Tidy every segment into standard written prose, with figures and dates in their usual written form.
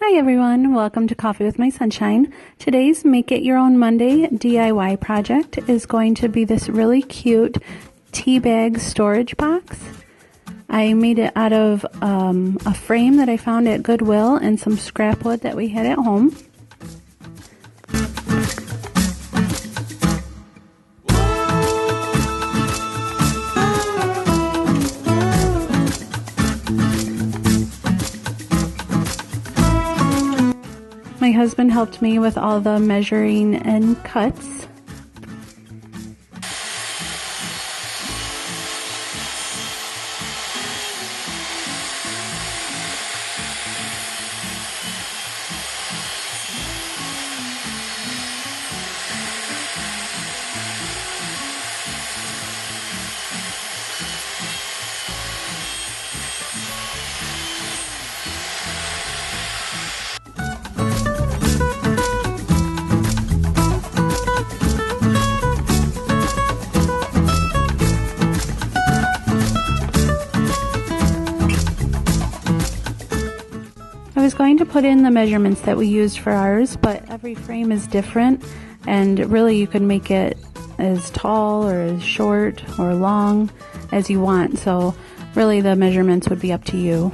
Hi everyone, welcome to Coffee with My Sunshine. Today's Make It Your Own Monday DIY project is going to be this really cute tea bag storage box. I made it out of a frame that I found at Goodwill and some scrap wood that we had at home. My husband helped me with all the measuring and cuts. I was going to put in the measurements that we used for ours, but every frame is different, and really you can make it as tall or as short or long as you want, so really the measurements would be up to you.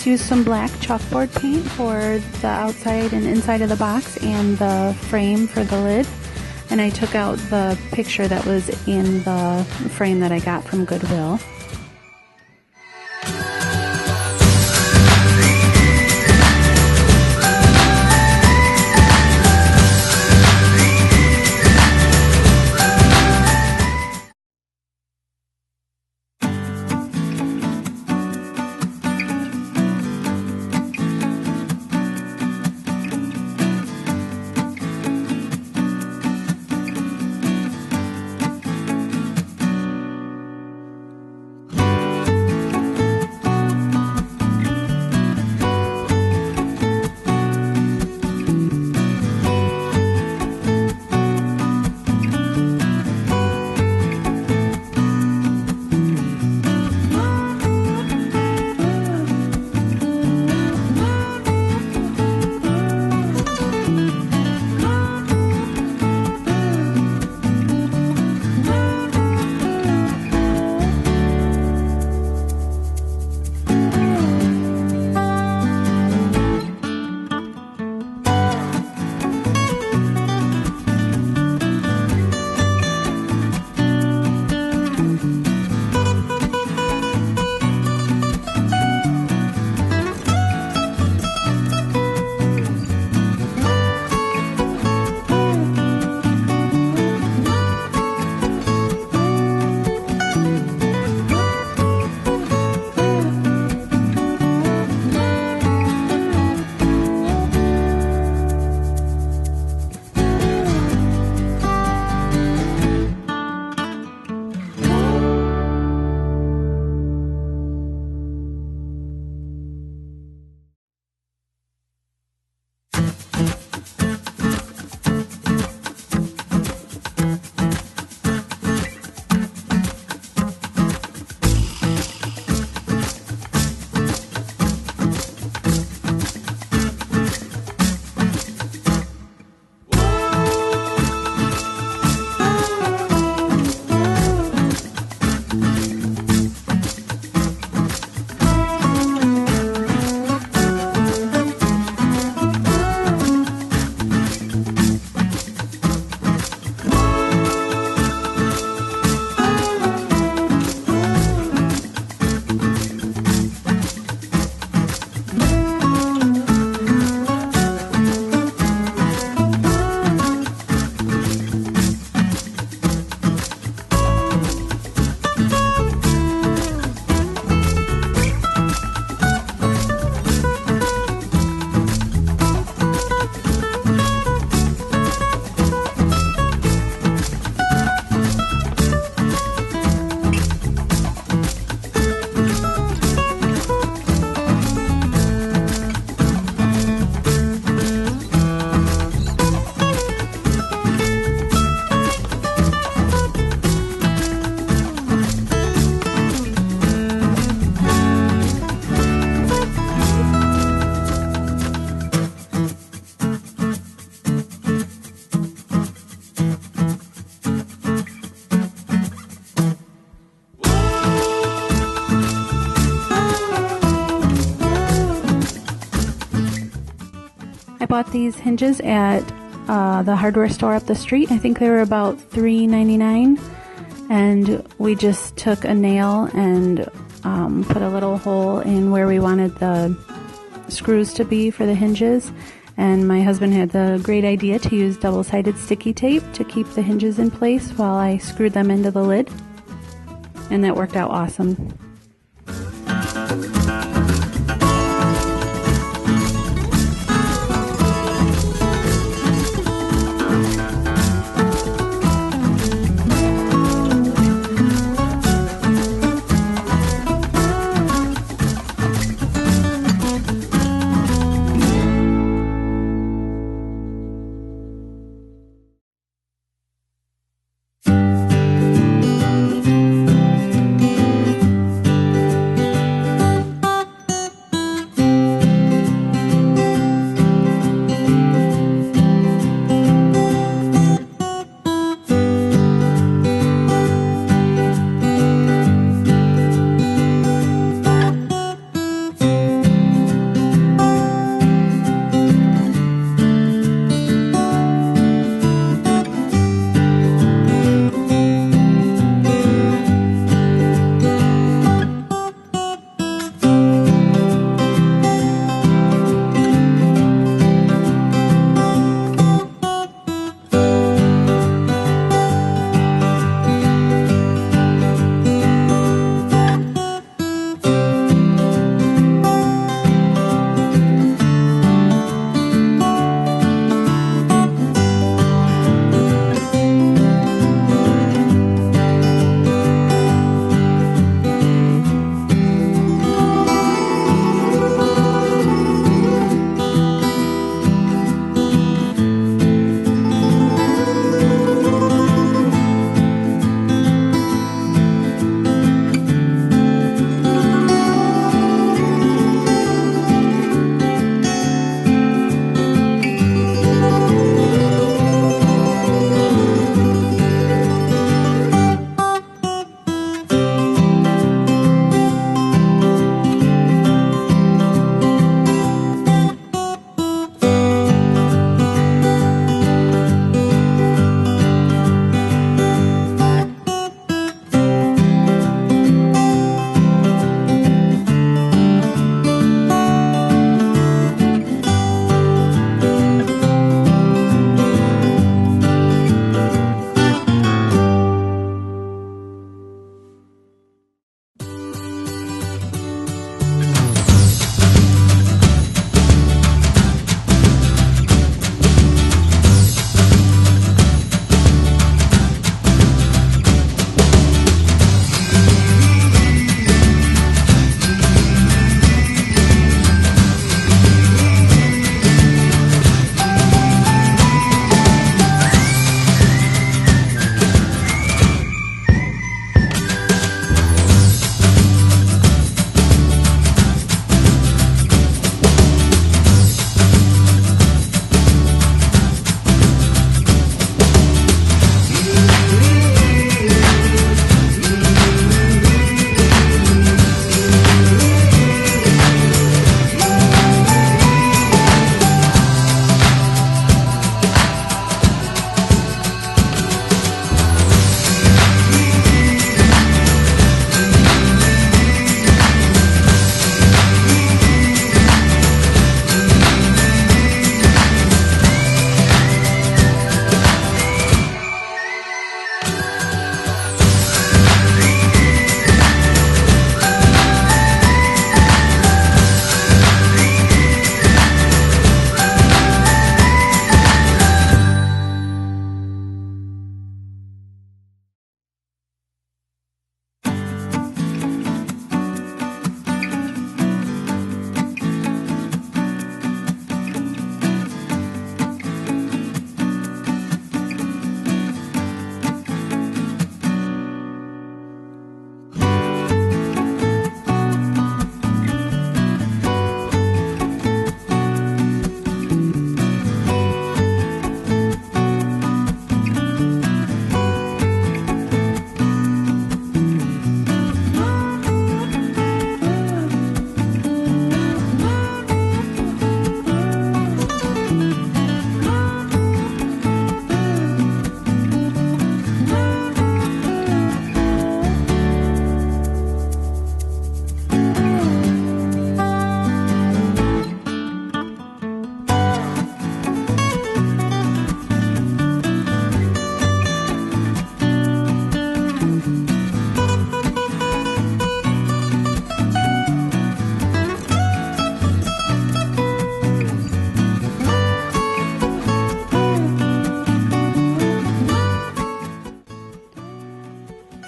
just used some black chalkboard paint for the outside and inside of the box and the frame for the lid. And I took out the picture that was in the frame that I got from Goodwill. I bought these hinges at the hardware store up the street. I think they were about $3.99, and we just took a nail and put a little hole in where we wanted the screws to be for the hinges. And my husband had the great idea to use double-sided sticky tape to keep the hinges in place while I screwed them into the lid, and that worked out awesome.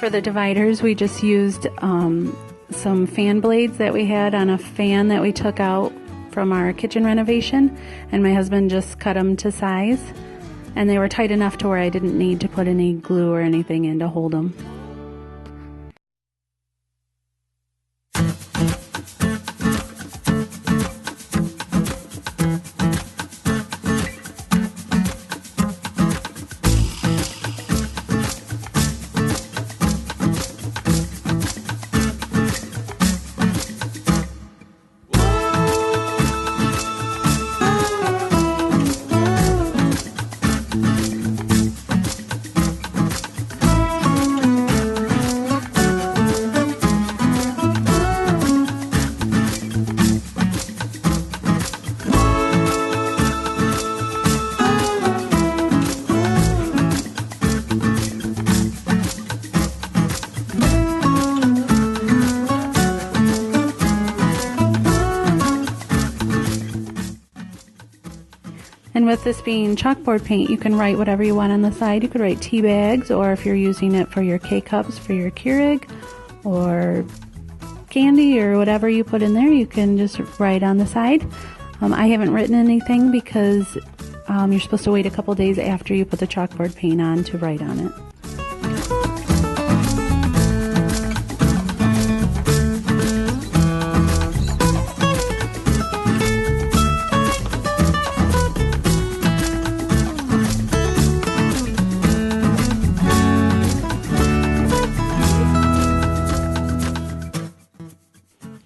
For the dividers, we just used some fan blades that we had on a fan that we took out from our kitchen renovation, and my husband just cut them to size, and they were tight enough to where I didn't need to put any glue or anything in to hold them. And with this being chalkboard paint, you can write whatever you want on the side. You could write tea bags, or if you're using it for your K-cups for your Keurig, or candy, or whatever you put in there, you can just write on the side. I haven't written anything because you're supposed to wait a couple days after you put the chalkboard paint on to write on it.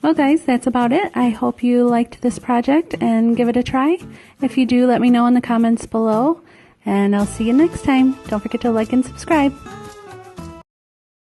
Well guys, that's about it. I hope you liked this project and give it a try. If you do, let me know in the comments below, and I'll see you next time. Don't forget to like and subscribe.